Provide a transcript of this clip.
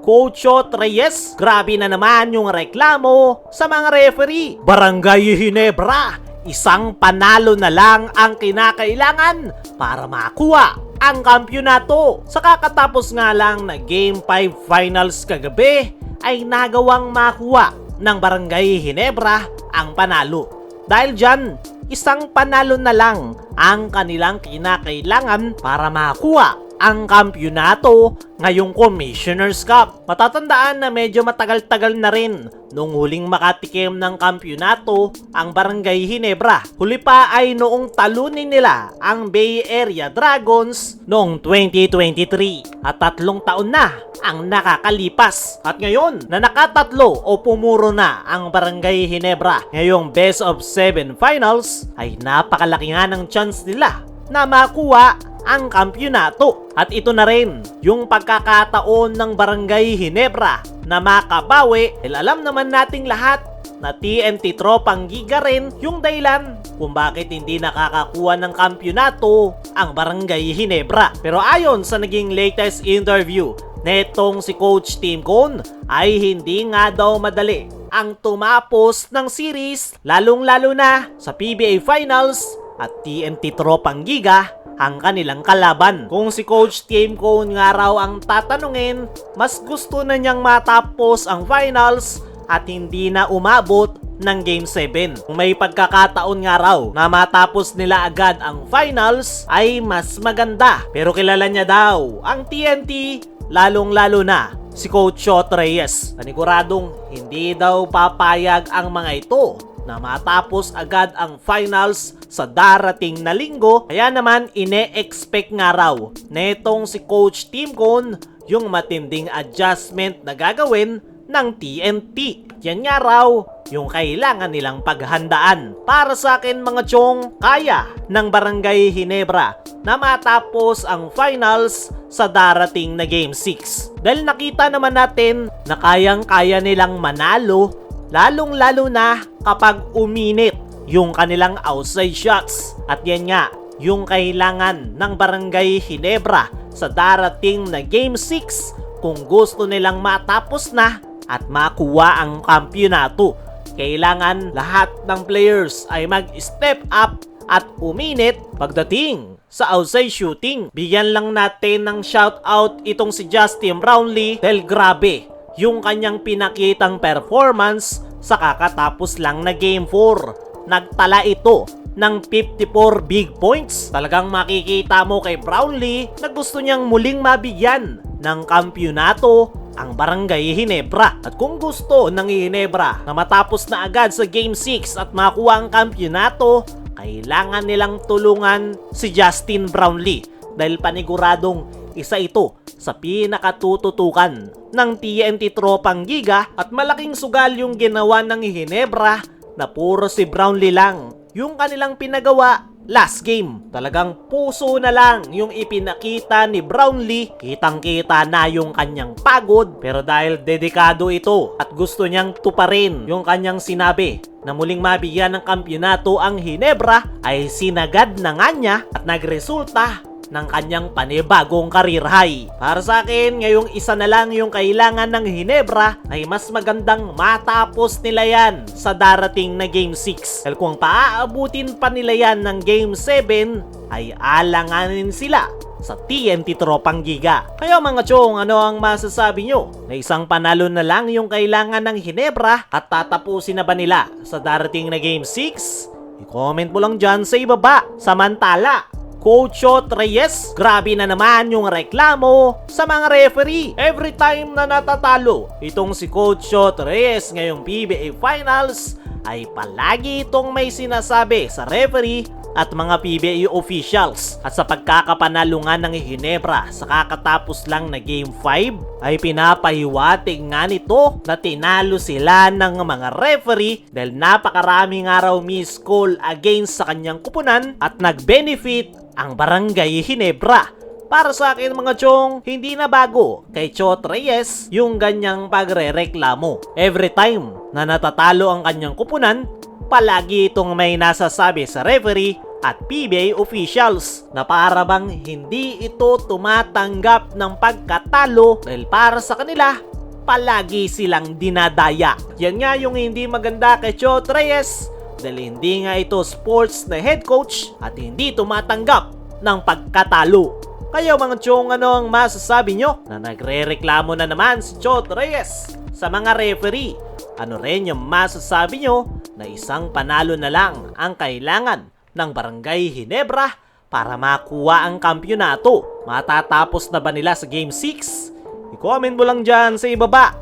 Coach Reyes, grabe na naman yung reklamo sa mga referee. Barangay Ginebra, isang panalo na lang ang kinakailangan para makuha ang kampyonato. Sa kakatapos nga lang na Game 5 Finals kagabi ay nagawang makuha ng Barangay Ginebra ang panalo. Dahil dyan, isang panalo na lang ang kanilang kinakailangan para makuha ang kampyonato ngayong Commissioner's Cup. Matatandaan na medyo matagal-tagal na rin nung huling makatikim ng kampyonato ang Barangay Ginebra. Huli pa ay noong talunin nila ang Bay Area Dragons noong 2023 at 3 taon na ang nakakalipas. At ngayon na nakatatlo o pumuro na ang Barangay Ginebra ngayong Best of 7 Finals ay napakalaki nga ng chance nila na makuha ang kampyonato. At ito na rin yung pagkakataon ng Barangay Ginebra na makabawi. Alam naman nating lahat na TNT Tropang Giga rin yung dahilan kung bakit hindi nakakakuha ng kampyonato ang Barangay Ginebra. Pero ayon sa naging latest interview netong si Coach Tim Cone ay hindi nga daw madali ang tumapos ng series, lalong-lalo na sa PBA Finals at TNT Tropang Giga ang kanilang kalaban. Kung si Coach Tim Cone nga raw ang tatanungin, mas gusto na niyang matapos ang finals at hindi na umabot ng Game 7. Kung may pagkakataon nga raw na matapos nila agad ang finals ay mas maganda. Pero kilala niya daw ang TNT, lalong-lalo na si Coach Reyes. Paniguradong hindi daw papayag ang mga ito na matapos agad ang finals sa darating na linggo. Kaya naman ine-expect nga raw netong si Coach Tim Cone yung matinding adjustment na gagawin ng TNT. Yan nga raw yung kailangan nilang paghandaan. Para sa akin mga chong, kaya ng Barangay Ginebra na matapos ang finals sa darating na Game 6. Dahil nakita naman natin na kayang-kaya nilang manalo, lalong-lalo na kapag uminit yung kanilang outside shots. At yan nga yung kailangan ng Barangay Ginebra sa darating na Game 6 kung gusto nilang matapos na at makuha ang kampyonato. Kailangan lahat ng players ay mag-step up at uminit pagdating sa outside shooting. Bigyan lang natin ng shoutout itong si Justin Brownlee dahil grabe yung kanyang pinakitang performance sa kakatapos lang na Game 4. Nagtala ito ng 54 big points. Talagang makikita mo kay Brownlee na gusto niyang muling mabigyan ng kampyonato ang Barangay Ginebra. At kung gusto ng Ginebra na matapos na agad sa Game 6 at makuha ang kampyonato, kailangan nilang tulungan si Justin Brownlee dahil paniguradong isa ito sa pinakatututukan ng TNT Tropang Giga at malaking sugal yung ginawa ng Ginebra na puro si Brownlee lang yung kanilang pinagawa last game. Talagang puso na lang yung ipinakita ni Brownlee. Kitang-kita na yung kanyang pagod, pero dahil dedikado ito at gusto niyang tuparin yung kanyang sinabi na muling mabigyan ng kampyonato ang Ginebra, ay sinagad na nga niya at nagresulta ng kanyang panibagong career high. Para sa akin, ngayong isa na lang yung kailangan ng Ginebra ay mas magandang matapos nila yan sa darating na Game 6. Dahil kung paaabutin pa nila yan ng Game 7, ay alanganin sila sa TNT Tropang Giga. Kaya mga chong, ano ang masasabi nyo? Na isang panalo na lang yung kailangan ng Ginebra at tatapusin na ba nila sa darating na Game 6? I-comment mo lang dyan sa ibaba. Samantala, Coach Reyes, grabe na naman yung reklamo sa mga referee. Every time na natatalo itong si Coach Reyes ngayong PBA Finals, ay palagi itong may sinasabi sa referee at mga PBA officials. At sa pagkakapanalungan ng Ginebra sa kakatapos lang na Game 5, ay pinapahiwatig nga nito na tinalo sila ng mga referee dahil napakarami nga raw miss call against sa kanyang kupunan at nag-benefit ang Barangay Ginebra. Para sa akin mga chong, hindi na bago kay Chot Reyes yung ganyang pagre-reklamo. Every time na natatalo ang kanyang kupunan, palagi itong may nasasabi sa referee at PBA officials na para bang hindi ito tumatanggap ng pagkatalo dahil para sa kanila palagi silang dinadaya. Yan nga yung hindi maganda kay Chot Reyes dahil hindi nga ito sports na head coach at hindi tumatanggap ng pagkatalo. Kayo mga chong, ano ang masasabi nyo na nagre-reklamo na naman si Chot Reyes sa mga referee? Ano rin yung masasabi nyo na isang panalo na lang ang kailangan ng Barangay Ginebra para makuha ang kampyonato? Matatapos na ba nila sa Game 6? I-comment mo lang dyan sa ibaba.